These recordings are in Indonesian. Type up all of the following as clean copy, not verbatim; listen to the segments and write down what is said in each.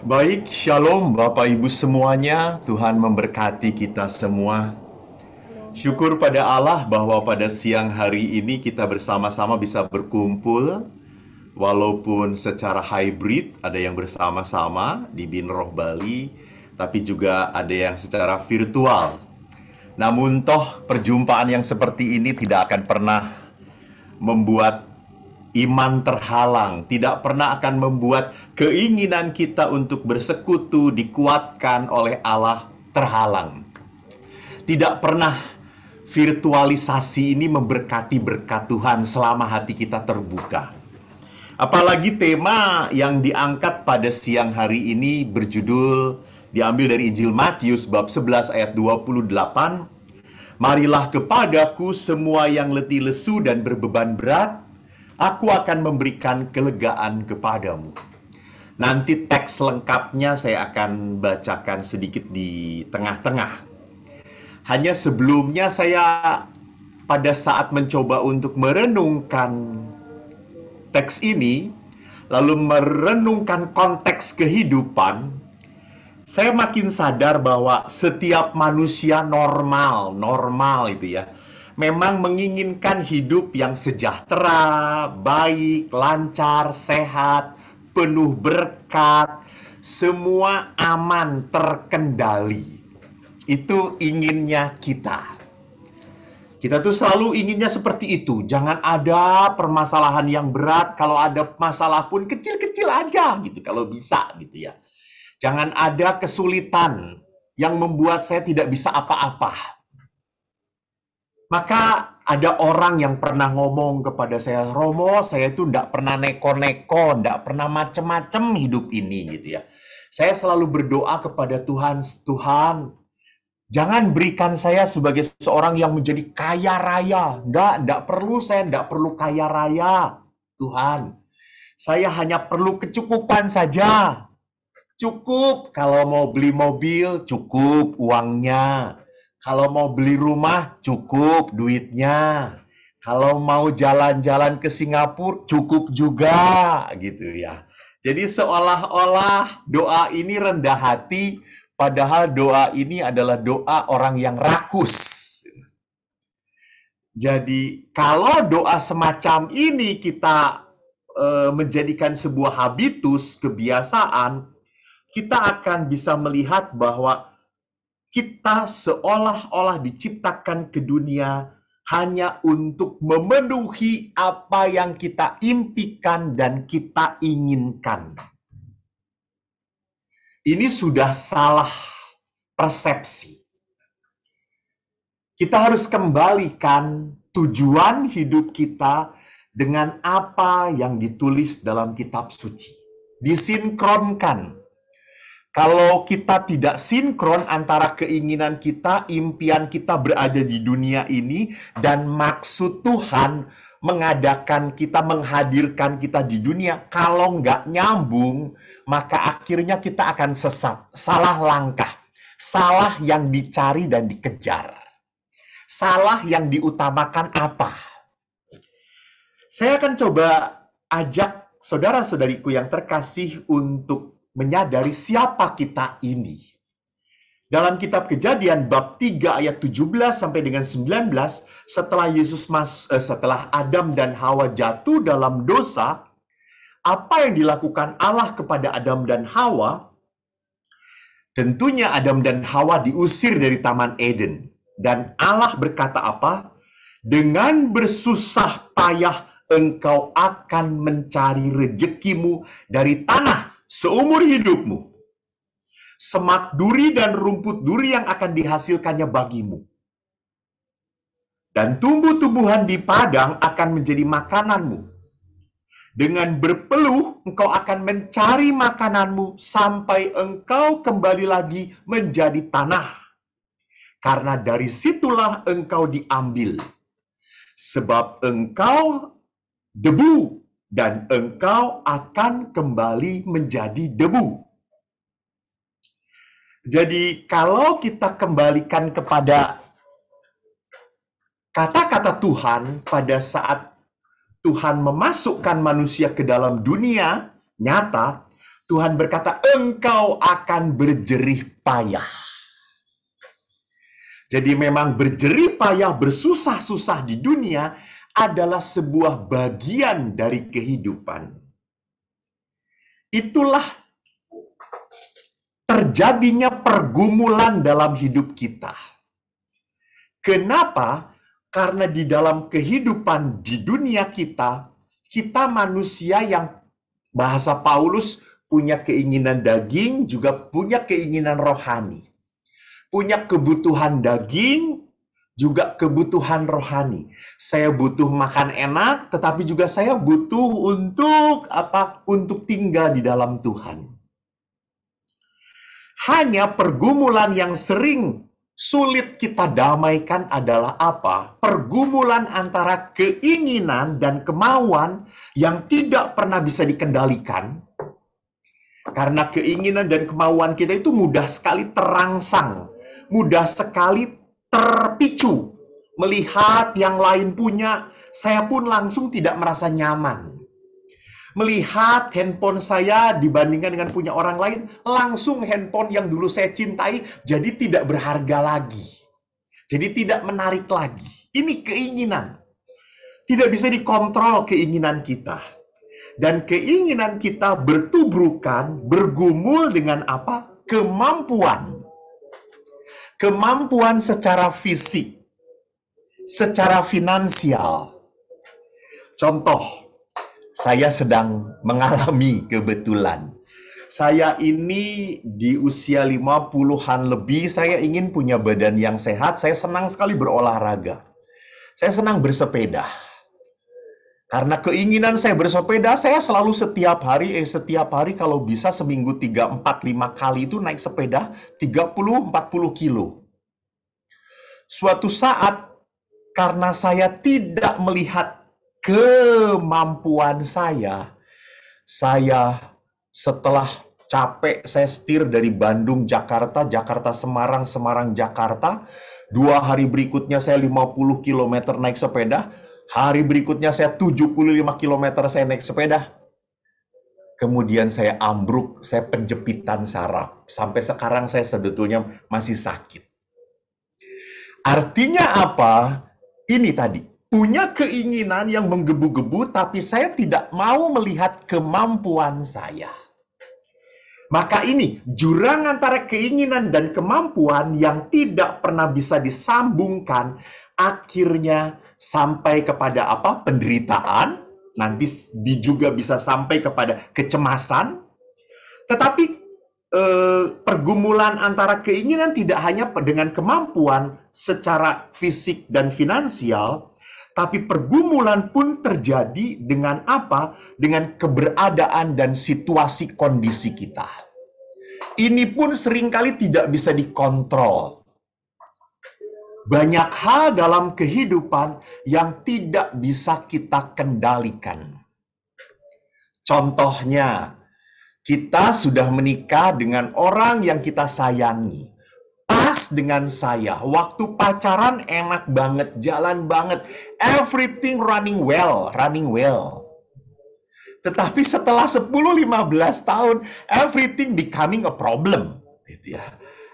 Baik, shalom Bapak Ibu semuanya. Tuhan memberkati kita semua. Syukur pada Allah bahwa pada siang hari ini kita bersama-sama bisa berkumpul. Walaupun secara hybrid, ada yang bersama-sama di Binroh Bali, tapi juga ada yang secara virtual. Namun toh perjumpaan yang seperti ini tidak akan pernah membuat iman terhalang, tidak pernah akan membuat keinginan kita untuk bersekutu dikuatkan oleh Allah terhalang. Tidak pernah virtualisasi ini memberkati berkat Tuhan selama hati kita terbuka. Apalagi tema yang diangkat pada siang hari ini berjudul, diambil dari Injil Matius bab 11 ayat 28. Marilah kepadaku semua yang letih lesu dan berbeban berat, aku akan memberikan kelegaan kepadamu. Nanti teks lengkapnya saya akan bacakan sedikit di tengah-tengah. Hanya sebelumnya saya pada saat mencoba untuk merenungkan teks ini, lalu merenungkan konteks kehidupan, saya makin sadar bahwa setiap manusia normal itu ya, memang menginginkan hidup yang sejahtera, baik, lancar, sehat, penuh berkat, semua aman, terkendali. Itu inginnya kita. Kita tuh selalu inginnya seperti itu. Jangan ada permasalahan yang berat. Kalau ada masalah pun kecil-kecil aja gitu, kalau bisa gitu ya. Jangan ada kesulitan yang membuat saya tidak bisa apa-apa. Maka ada orang yang pernah ngomong kepada saya, Romo, saya itu enggak pernah neko-neko, enggak pernah macem-macem hidup ini gitu ya. Saya selalu berdoa kepada Tuhan, Tuhan, jangan berikan saya sebagai seorang yang menjadi kaya raya. Enggak perlu, saya enggak perlu kaya raya, Tuhan. Saya hanya perlu kecukupan saja. Cukup kalau mau beli mobil, cukup uangnya. Kalau mau beli rumah, cukup duitnya. Kalau mau jalan-jalan ke Singapura, cukup juga, gitu ya. Jadi seolah-olah doa ini rendah hati, padahal doa ini adalah doa orang yang rakus. Jadi kalau doa semacam ini kita menjadikan sebuah habitus, kebiasaan, kita akan bisa melihat bahwa kita seolah-olah diciptakan ke dunia hanya untuk memenuhi apa yang kita impikan dan kita inginkan. Ini sudah salah persepsi. Kita harus kembalikan tujuan hidup kita dengan apa yang ditulis dalam kitab suci. Disinkronkan. Kalau kita tidak sinkron antara keinginan kita, impian kita berada di dunia ini, dan maksud Tuhan mengadakan kita, menghadirkan kita di dunia, kalau nggak nyambung, maka akhirnya kita akan sesat, salah langkah, salah yang dicari dan dikejar, salah yang diutamakan apa. Saya akan coba ajak saudara-saudariku yang terkasih untuk menyadari siapa kita ini. Dalam kitab Kejadian bab 3 ayat 17 sampai dengan 19, setelah Adam dan Hawa jatuh dalam dosa, apa yang dilakukan Allah kepada Adam dan Hawa? Tentunya Adam dan Hawa diusir dari Taman Eden. Dan Allah berkata apa? Dengan bersusah payah engkau akan mencari rezekimu dari tanah seumur hidupmu. Semak duri dan rumput duri yang akan dihasilkannya bagimu. Dan tumbuh-tumbuhan di padang akan menjadi makananmu. Dengan berpeluh engkau akan mencari makananmu sampai engkau kembali lagi menjadi tanah. Karena dari situlah engkau diambil. Sebab engkau debu, dan engkau akan kembali menjadi debu. Jadi kalau kita kembalikan kepada kata-kata Tuhan pada saat Tuhan memasukkan manusia ke dalam dunia nyata, Tuhan berkata, engkau akan berjerih payah. Jadi memang berjerih payah, bersusah-susah di dunia adalah sebuah bagian dari kehidupan. Itulah terjadinya pergumulan dalam hidup kita. Kenapa? Karena di dalam kehidupan di dunia kita, kita manusia yang bahasa Paulus punya keinginan daging, juga punya keinginan rohani. Punya kebutuhan daging, juga kebutuhan rohani. Saya butuh makan enak, tetapi juga saya butuh untuk apa? Untuk tinggal di dalam Tuhan. Hanya pergumulan yang sering sulit kita damaikan adalah apa? Pergumulan antara keinginan dan kemauan yang tidak pernah bisa dikendalikan. Karena keinginan dan kemauan kita itu mudah sekali terangsang, mudah sekali terpicu. Melihat yang lain punya, saya pun langsung tidak merasa nyaman. Melihat handphone saya dibandingkan dengan punya orang lain, langsung handphone yang dulu saya cintai jadi tidak berharga lagi. Jadi tidak menarik lagi. Ini keinginan. Tidak bisa dikontrol keinginan kita. Dan keinginan kita bertubrukan, bergumul dengan apa? Kemampuan. Kemampuan secara fisik, secara finansial. Contoh, saya sedang mengalami kebetulan. Saya ini di usia 50-an lebih, saya ingin punya badan yang sehat, saya senang sekali berolahraga. Saya senang bersepeda. Karena keinginan saya bersepeda, saya selalu setiap hari kalau bisa seminggu 3, 4, 5 kali itu naik sepeda 30-40 kilo. Suatu saat, karena saya tidak melihat kemampuan saya setelah capek, saya setir dari Bandung, Jakarta, Jakarta, Semarang, Semarang, Jakarta. 2 hari berikutnya saya 50 km naik sepeda. Hari berikutnya saya 75 km saya naik sepeda. Kemudian saya ambruk, saya penjepitan saraf. Sampai sekarang saya sebetulnya masih sakit. Artinya apa? Ini tadi, punya keinginan yang menggebu-gebu, tapi saya tidak mau melihat kemampuan saya. Maka ini, jurang antara keinginan dan kemampuan yang tidak pernah bisa disambungkan, akhirnya sampai kepada apa? Penderitaan, nanti juga bisa sampai kepada kecemasan. Tetapi pergumulan antara keinginan tidak hanya dengan kemampuan secara fisik dan finansial, tapi pergumulan pun terjadi dengan apa? Dengan keberadaan dan situasi kondisi kita. Ini pun seringkali tidak bisa dikontrol. Banyak hal dalam kehidupan yang tidak bisa kita kendalikan. Contohnya, kita sudah menikah dengan orang yang kita sayangi. Pas dengan saya, waktu pacaran enak banget, jalan banget. Everything running well. Tetapi setelah 10-15 tahun, everything becoming a problem. Gitu ya.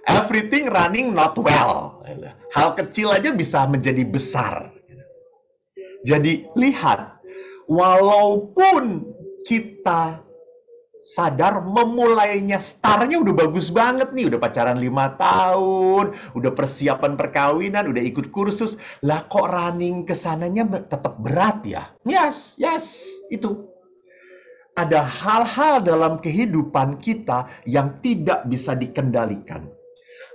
Everything running not well. Hal kecil aja bisa menjadi besar. Jadi lihat, walaupun kita sadar memulainya, startnya udah bagus banget nih, udah pacaran 5 tahun, udah persiapan perkawinan, udah ikut kursus, lah kok running kesananya tetap berat ya? Yes, itu. Ada hal-hal dalam kehidupan kita yang tidak bisa dikendalikan.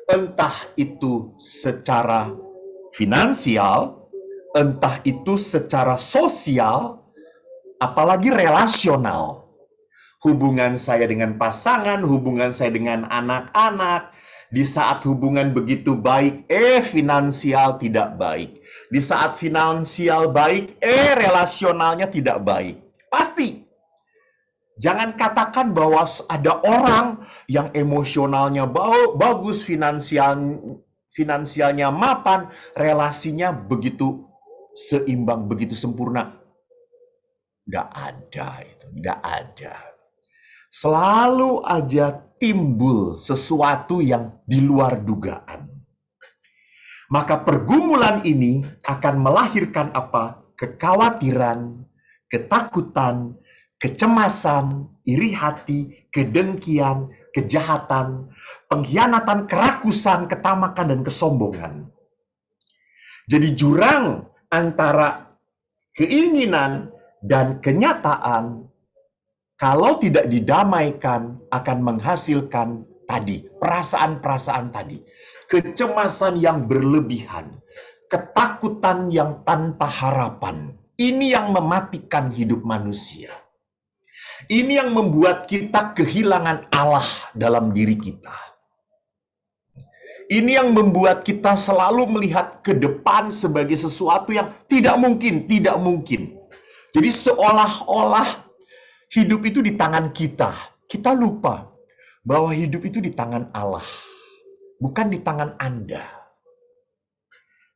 Entah itu secara finansial, entah itu secara sosial, apalagi relasional. Hubungan saya dengan pasangan, hubungan saya dengan anak-anak. Di saat hubungan begitu baik, finansial tidak baik. Di saat finansial baik, relasionalnya tidak baik. Pasti. Jangan katakan bahwa ada orang yang emosionalnya bagus, finansialnya mapan, relasinya begitu seimbang, begitu sempurna. Nggak ada itu, nggak ada. Selalu aja timbul sesuatu yang di luar dugaan. Maka pergumulan ini akan melahirkan apa? Kekhawatiran, ketakutan, kecemasan, iri hati, kedengkian, kejahatan, pengkhianatan, kerakusan, ketamakan, dan kesombongan. Jadi jurang antara keinginan dan kenyataan, kalau tidak didamaikan, akan menghasilkan tadi, perasaan-perasaan tadi. Kecemasan yang berlebihan, ketakutan yang tanpa harapan. Ini yang mematikan hidup manusia. Ini yang membuat kita kehilangan Allah dalam diri kita. Ini yang membuat kita selalu melihat ke depan sebagai sesuatu yang tidak mungkin, tidak mungkin. Jadi seolah-olah hidup itu di tangan kita. Kita lupa bahwa hidup itu di tangan Allah, bukan di tangan Anda.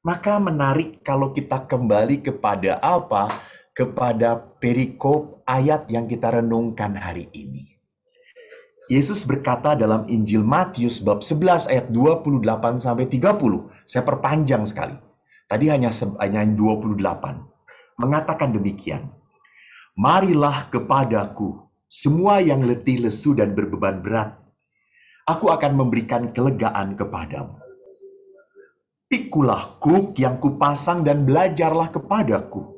Maka menarik kalau kita kembali kepada apa? Kepada perikop ayat yang kita renungkan hari ini. Yesus berkata dalam Injil Matius bab 11 ayat 28 sampai 30. Saya perpanjang sekali. Tadi hanya 28. Mengatakan demikian. Marilah kepadaku semua yang letih lesu dan berbeban berat. Aku akan memberikan kelegaan kepadamu. Pikulah kruk yang kupasang dan belajarlah kepadaku.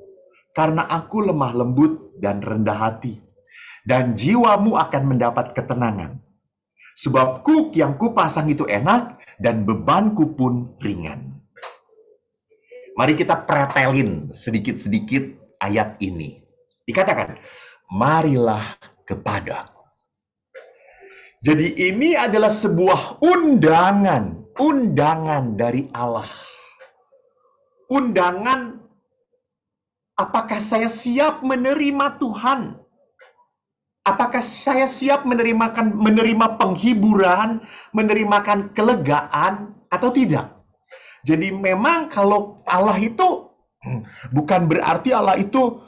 Karena aku lemah lembut dan rendah hati. Dan jiwamu akan mendapat ketenangan. Sebab kruk yang kupasang itu enak dan bebanku pun ringan. Mari kita pretelin sedikit-sedikit ayat ini. Dikatakan, marilah kepadaku. Jadi ini adalah sebuah undangan dari Allah. Undangan, apakah saya siap menerima Tuhan? Apakah saya siap menerima penghiburan, menerima kelegaan, atau tidak? Jadi memang kalau Allah itu, bukan berarti Allah itu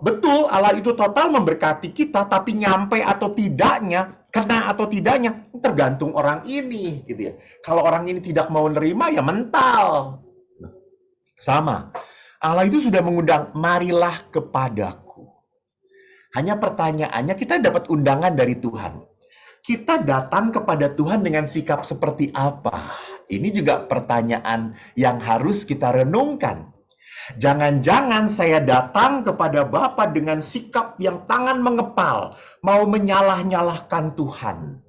betul Allah itu total memberkati kita, tapi nyampe atau tidaknya, kena atau tidaknya, tergantung orang ini, gitu ya. Kalau orang ini tidak mau nerima, ya mental. Sama. Allah itu sudah mengundang, marilah kepadaku. Hanya pertanyaannya, kita dapat undangan dari Tuhan. Kita datang kepada Tuhan dengan sikap seperti apa? Ini juga pertanyaan yang harus kita renungkan. Jangan-jangan saya datang kepada Bapa dengan sikap yang tangan mengepal, mau menyalah-nyalahkan Tuhan.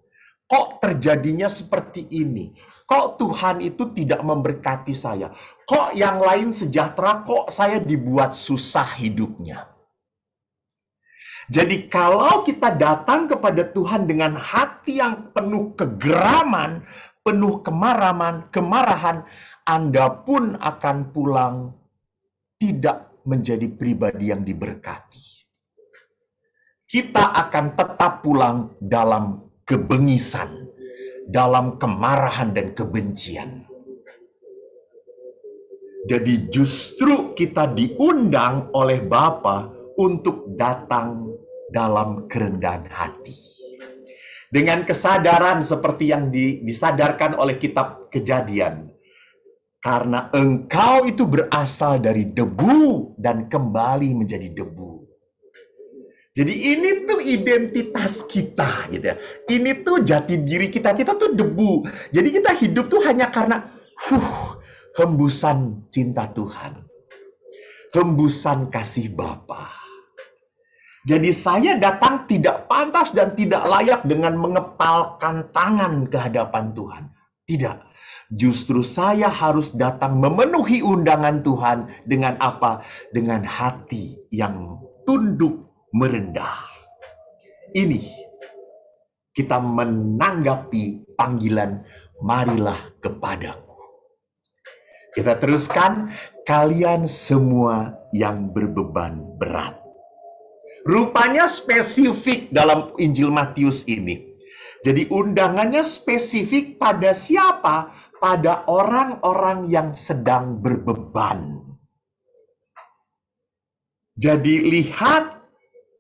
Kok terjadinya seperti ini? Kok Tuhan itu tidak memberkati saya? Kok yang lain sejahtera, kok saya dibuat susah hidupnya? Jadi kalau kita datang kepada Tuhan dengan hati yang penuh kegeraman, penuh kemarahan, Anda pun akan pulang tidak menjadi pribadi yang diberkati. Kita akan tetap pulang dalam kebengisan, dalam kemarahan dan kebencian. Jadi justru kita diundang oleh Bapa untuk datang dalam kerendahan hati. Dengan kesadaran seperti yang disadarkan oleh kitab Kejadian. Karena engkau itu berasal dari debu dan kembali menjadi debu. Jadi ini tuh identitas kita, gitu ya. Ini tuh jati diri kita. Kita tuh debu. Jadi kita hidup tuh hanya karena hembusan cinta Tuhan. Hembusan kasih Bapa. Jadi saya datang tidak pantas dan tidak layak dengan mengepalkan tangan ke hadapan Tuhan. Tidak. Justru saya harus datang memenuhi undangan Tuhan dengan apa? Dengan hati yang tunduk merendah. Ini kita menanggapi panggilan marilah kepadaku. Kita teruskan, kalian semua yang berbeban berat. Rupanya spesifik dalam Injil Matius ini. Jadi undangannya spesifik pada siapa? Pada orang-orang yang sedang berbeban. Jadi lihat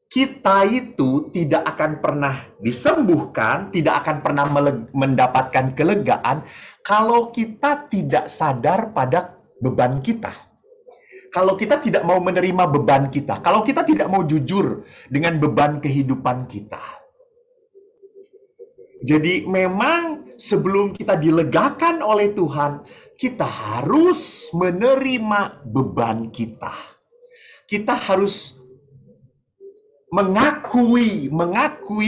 kita itu tidak akan pernah disembuhkan, tidak akan pernah mendapatkan kelegaan kalau kita tidak sadar pada beban kita. Kalau kita tidak mau menerima beban kita, kalau kita tidak mau jujur dengan beban kehidupan kita. Jadi memang sebelum kita dilegakan oleh Tuhan, kita harus menerima beban kita. Kita harus mengakui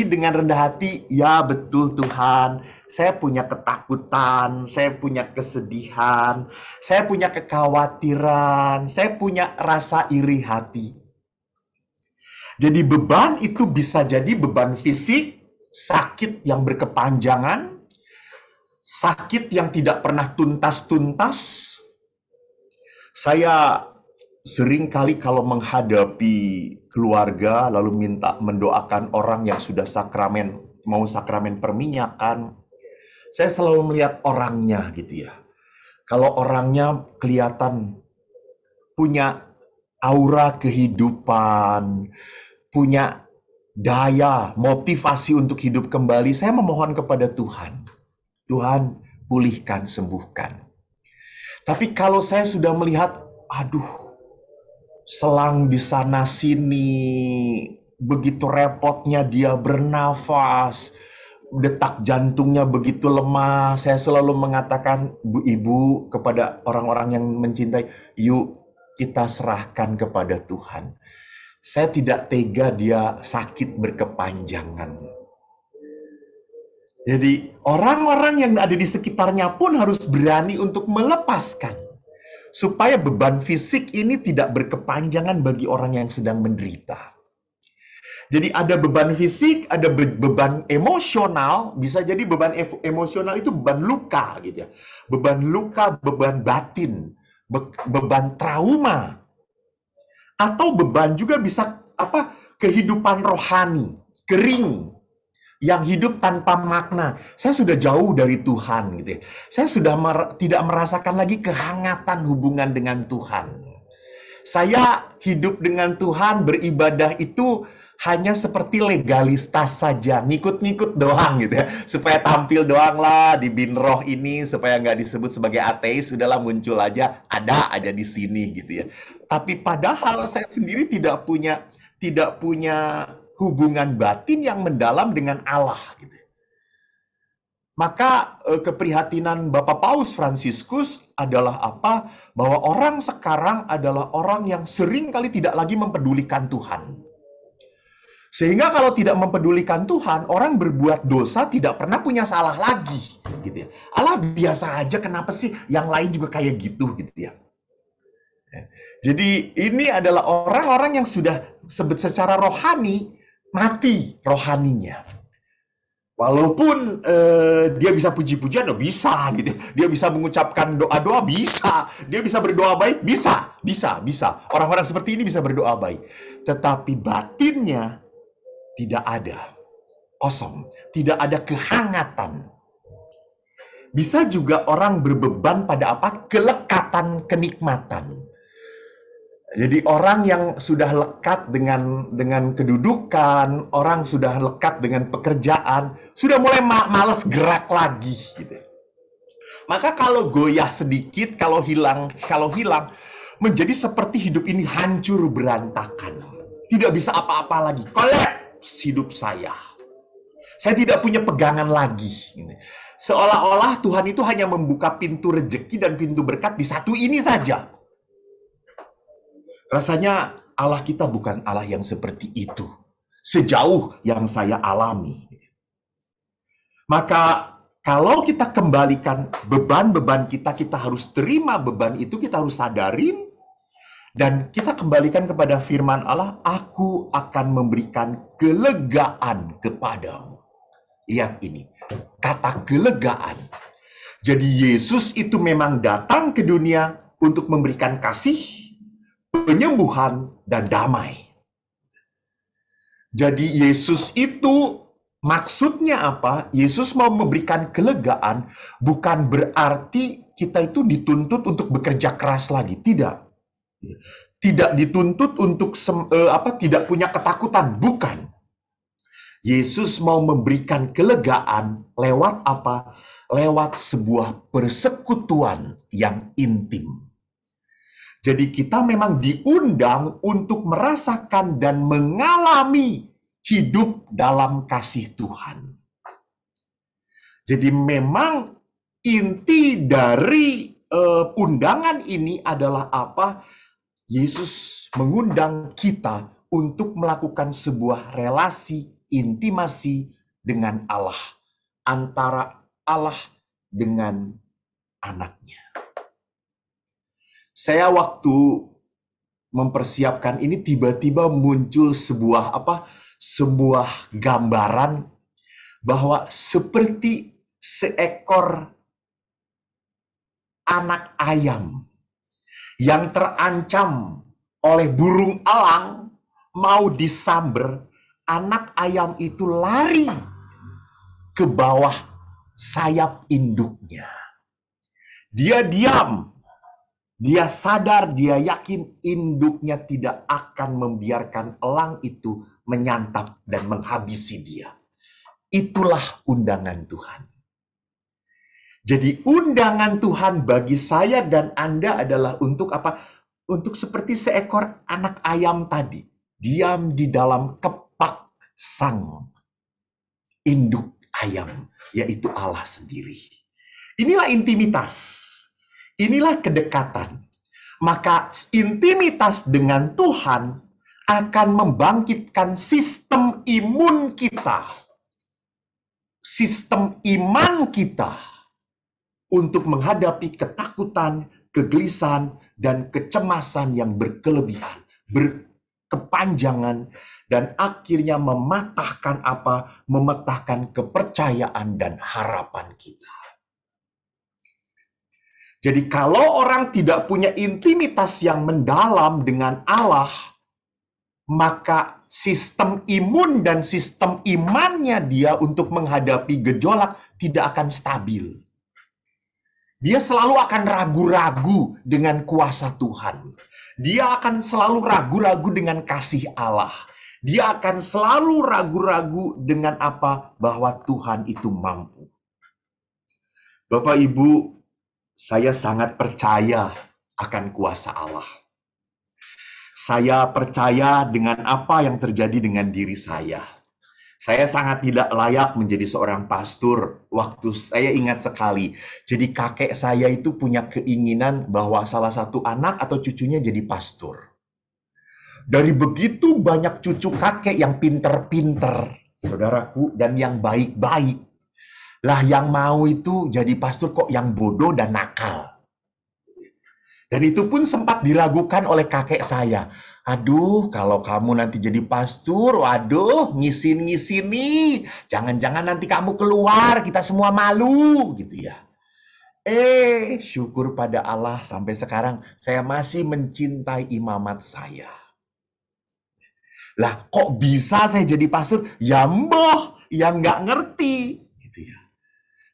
dengan rendah hati, ya betul Tuhan, saya punya ketakutan, saya punya kesedihan, saya punya kekhawatiran, saya punya rasa iri hati. Jadi beban itu bisa jadi beban fisik, sakit yang berkepanjangan, sakit yang tidak pernah tuntas-tuntas. Saya sering kali kalau menghadapi keluarga lalu minta mendoakan orang yang sudah sakramen, mau sakramen perminyakan, saya selalu melihat orangnya gitu ya. Kalau orangnya kelihatan punya aura kehidupan, punya daya, motivasi untuk hidup kembali, saya memohon kepada Tuhan. Tuhan, pulihkan, sembuhkan. Tapi kalau saya sudah melihat, aduh, selang di sana sini, begitu repotnya dia bernafas, detak jantungnya begitu lemah, saya selalu mengatakan, Bu Ibu, kepada orang-orang yang mencintai, yuk kita serahkan kepada Tuhan. Saya tidak tega dia sakit berkepanjangan. Jadi orang-orang yang ada di sekitarnya pun harus berani untuk melepaskan. Supaya beban fisik ini tidak berkepanjangan bagi orang yang sedang menderita. Jadi ada beban fisik, ada beban emosional, bisa jadi beban emosional itu beban luka gitu ya. Beban luka, beban batin, beban trauma. Atau beban juga bisa kehidupan rohani, kering, yang hidup tanpa makna. Saya sudah jauh dari Tuhan gitu ya. Saya sudah tidak merasakan lagi kehangatan hubungan dengan Tuhan. Saya hidup dengan Tuhan, beribadah itu hanya seperti legalitas saja, ngikut-ngikut doang gitu ya, supaya tampil doang lah di bin roh ini, supaya nggak disebut sebagai ateis, sudahlah muncul aja, ada aja di sini gitu ya. Tapi padahal saya sendiri tidak punya hubungan batin yang mendalam dengan Allah gitu. Maka keprihatinan Bapak Paus Fransiskus adalah apa? Bahwa orang sekarang adalah orang yang sering kali tidak lagi mempedulikan Tuhan. Sehingga kalau tidak mempedulikan Tuhan, orang berbuat dosa tidak pernah punya salah lagi, gitu ya. Allah biasa aja, kenapa sih yang lain juga kayak gitu, gitu ya. Jadi ini adalah orang-orang yang sudah secara rohani mati rohaninya. Walaupun dia bisa puji-pujian, bisa gitu. Dia bisa mengucapkan doa-doa, bisa. Dia bisa berdoa baik, bisa. Orang-orang seperti ini bisa berdoa baik. Tetapi batinnya tidak ada, kosong, tidak ada kehangatan. Bisa juga orang berbeban pada kelekatan kenikmatan. Jadi orang yang sudah lekat dengan kedudukan, orang sudah lekat dengan pekerjaan, sudah mulai malas gerak lagi gitu. Maka kalau goyah sedikit, kalau hilang, menjadi seperti hidup ini hancur berantakan. Tidak bisa apa-apa lagi. Kolaps hidup saya. Saya tidak punya pegangan lagi. Seolah-olah Tuhan itu hanya membuka pintu rejeki dan pintu berkat di satu ini saja. Rasanya Allah kita bukan Allah yang seperti itu. Sejauh yang saya alami. Maka kalau kita kembalikan beban-beban kita harus terima beban itu, kita harus sadarin. Dan kita kembalikan kepada firman Allah, aku akan memberikan kelegaan kepadamu. Lihat ini, kata kelegaan. Jadi Yesus itu memang datang ke dunia untuk memberikan kasih, penyembuhan, dan damai. Jadi Yesus itu maksudnya apa? Yesus mau memberikan kelegaan, bukan berarti kita itu dituntut untuk bekerja keras lagi. Tidak. tidak dituntut untuk tidak punya ketakutan, bukan. Yesus mau memberikan kelegaan lewat apa? Lewat sebuah persekutuan yang intim. Jadi kita memang diundang untuk merasakan dan mengalami hidup dalam kasih Tuhan. Jadi memang inti dari undangan ini adalah apa? Yesus mengundang kita untuk melakukan sebuah relasi intimasi dengan Allah, antara Allah dengan anaknya. Saya waktu mempersiapkan ini tiba-tiba muncul sebuah gambaran bahwa seperti seekor anak ayam yang terancam oleh burung elang mau disamber, anak ayam itu lari ke bawah sayap induknya. Dia diam, dia sadar, dia yakin induknya tidak akan membiarkan elang itu menyantap dan menghabisi dia. Itulah undangan Tuhan. Jadi undangan Tuhan bagi saya dan Anda adalah untuk apa? Untuk seperti seekor anak ayam tadi. Diam di dalam kepak sang induk ayam, yaitu Allah sendiri. Inilah intimitas. Inilah kedekatan. Maka intimitas dengan Tuhan akan membangkitkan sistem imun kita. Sistem iman kita untuk menghadapi ketakutan, kegelisahan, dan kecemasan yang berkelebihan, berkepanjangan, dan akhirnya mematahkan apa? Mematahkan kepercayaan dan harapan kita. Jadi kalau orang tidak punya intimitas yang mendalam dengan Allah, maka sistem imun dan sistem imannya dia untuk menghadapi gejolak tidak akan stabil. Dia selalu akan ragu-ragu dengan kuasa Tuhan. Dia akan selalu ragu-ragu dengan kasih Allah. Dia akan selalu ragu-ragu dengan apa? Bahwa Tuhan itu mampu. Bapak Ibu, saya sangat percaya akan kuasa Allah. Saya percaya dengan apa yang terjadi dengan diri saya. Saya sangat tidak layak menjadi seorang pastor. Waktu saya ingat sekali, jadi kakek saya itu punya keinginan bahwa salah satu anak atau cucunya jadi pastor. Dari begitu banyak cucu kakek yang pinter-pinter, saudaraku, dan yang baik-baik. Lah yang mau itu jadi pastor kok yang bodoh dan nakal. Dan itu pun sempat diragukan oleh kakek saya. Aduh, kalau kamu nanti jadi pastor, waduh, ngisin-ngisin nih. Jangan-jangan nanti kamu keluar, kita semua malu, gitu ya. Syukur pada Allah sampai sekarang saya masih mencintai imamat saya. Lah, kok bisa saya jadi pastor? Ya mbah, yang nggak ngerti, gitu ya.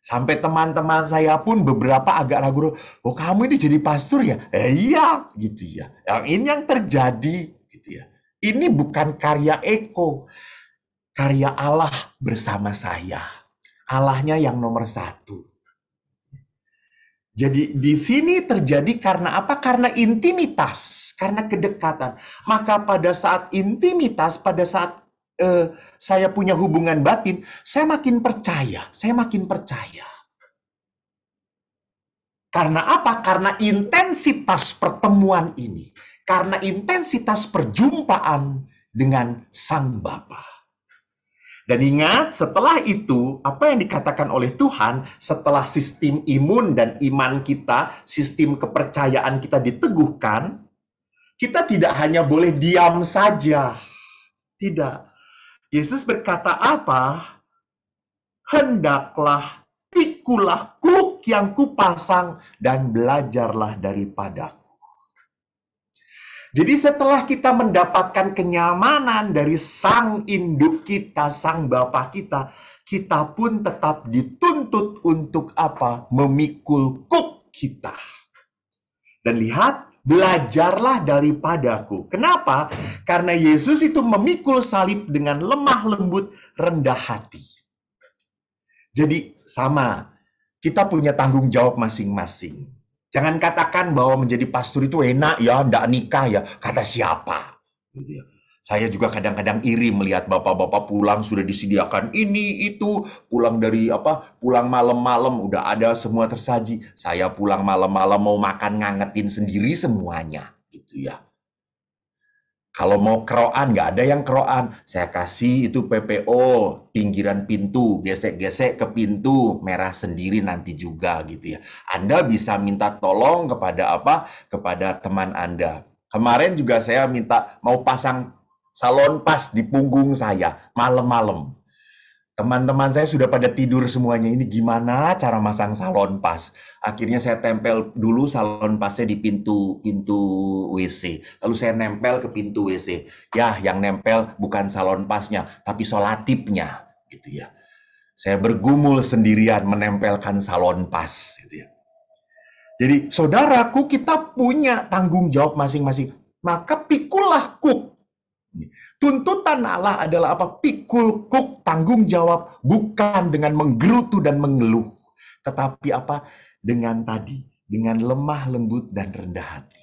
Sampai teman-teman saya pun beberapa agak ragu, oh kamu ini jadi pastor ya? Iya, gitu ya. Yang ini yang terjadi, gitu ya. Ini bukan karya Eko, karya Allah bersama saya. Allahnya yang nomor satu. Jadi di sini terjadi karena apa? Karena intimitas, karena kedekatan. Maka pada saat intimitas, pada saat saya punya hubungan batin, saya makin percaya, Karena apa? Karena intensitas pertemuan ini, karena intensitas perjumpaan dengan Sang Bapa. Dan ingat, setelah itu, apa yang dikatakan oleh Tuhan, setelah sistem imun dan iman kita, sistem kepercayaan kita diteguhkan, kita tidak hanya boleh diam saja. Tidak. Yesus berkata apa? Hendaklah pikulah kruk yang kupasang dan belajarlah daripadaku. Jadi setelah kita mendapatkan kenyamanan dari sang induk kita, sang bapa kita, kita pun tetap dituntut untuk apa? Memikul kruk kita. Dan lihat, belajarlah daripadaku. Kenapa? Karena Yesus itu memikul salib dengan lemah lembut, rendah hati. Jadi sama, kita punya tanggung jawab masing-masing. Jangan katakan bahwa menjadi pastor itu enak ya, ndak nikah ya. Kata siapa? Gitu ya. Saya juga kadang-kadang iri melihat bapak-bapak pulang sudah disediakan ini, itu. Pulang dari pulang malam-malam udah ada semua tersaji. Saya pulang malam-malam mau makan ngangetin sendiri semuanya. Gitu ya. Kalau mau keroan, nggak ada yang keroan. Saya kasih itu PPO, pinggiran pintu, gesek-gesek ke pintu, merah sendiri nanti juga gitu ya. Anda bisa minta tolong kepada kepada teman Anda. Kemarin juga saya minta mau pasang salon pas di punggung saya, malam-malam. Teman-teman saya sudah pada tidur semuanya. Ini gimana cara masang salon pas? Akhirnya saya tempel dulu salon pasnya di pintu WC. Lalu saya nempel ke pintu WC. Ya, yang nempel bukan salon pasnya, tapi solatipnya, gitu ya. Saya bergumul sendirian menempelkan salon pas, gitu ya. Jadi, saudaraku, kita punya tanggung jawab masing-masing. Maka pikulah kuk. Tuntutan Allah adalah pikul kuk, tanggung jawab, bukan dengan menggerutu dan mengeluh, tetapi dengan lemah lembut dan rendah hati.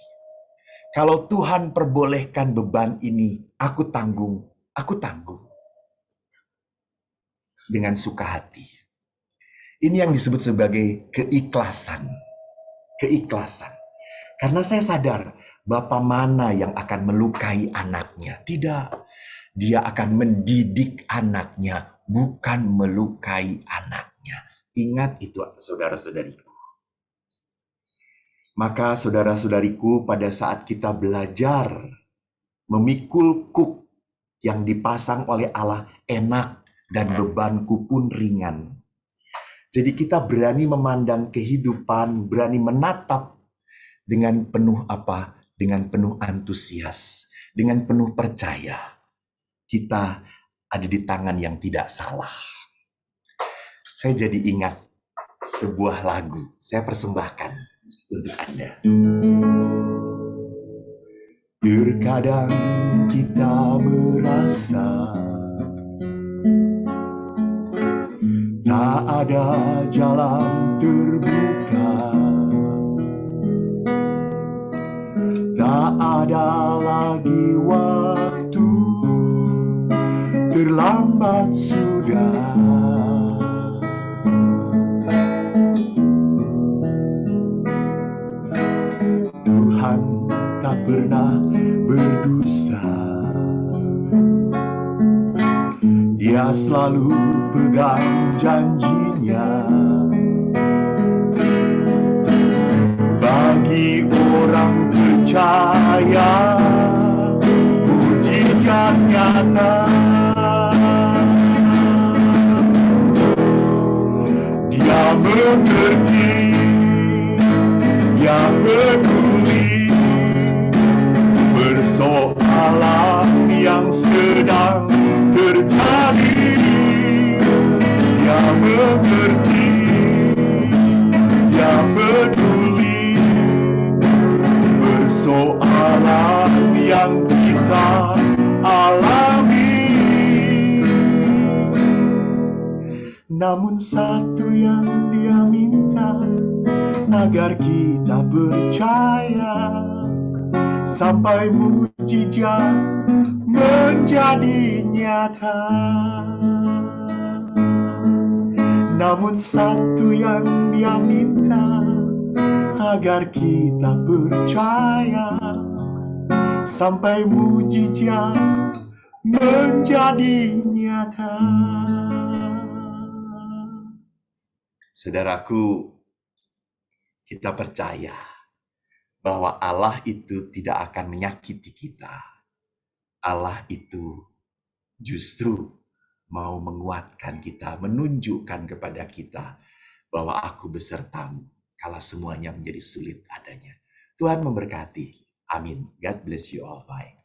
Kalau Tuhan perbolehkan beban ini, aku tanggung dengan suka hati. Ini yang disebut sebagai keikhlasan. Karena saya sadar, Bapa mana yang akan melukai anaknya? Tidak. Dia akan mendidik anaknya, bukan melukai anaknya. Ingat itu, saudara-saudariku. Maka saudara-saudariku, pada saat kita belajar memikul kuk yang dipasang oleh Allah enak dan bebanku pun ringan. Jadi kita berani memandang kehidupan, berani menatap dengan penuh dengan penuh antusias, dengan penuh percaya. Kita ada di tangan yang tidak salah. Saya jadi ingat sebuah lagu, saya persembahkan untuk Anda. Terkadang kita merasa tak ada jalan terbuka, tak ada lagi waktu, terlambat sudah. Tuhan tak pernah berdusta, Dia selalu pegang janjinya. Bagi orang percaya, mujizat nyata. Dia mengerti, Dia peduli persoalan yang sedang terjadi. Dia mengerti, Dia peduli persoalan yang kita alami. Namun satu yang Dia minta, agar kita percaya sampai mujizat menjadi nyata. Namun satu yang Dia minta, agar kita percaya sampai mujizat menjadi nyata. Saudaraku, kita percaya bahwa Allah itu tidak akan menyakiti kita. Allah itu justru mau menguatkan kita, menunjukkan kepada kita bahwa aku besertamu kala semuanya menjadi sulit adanya. Tuhan memberkati. Amin. God bless you all. Bye.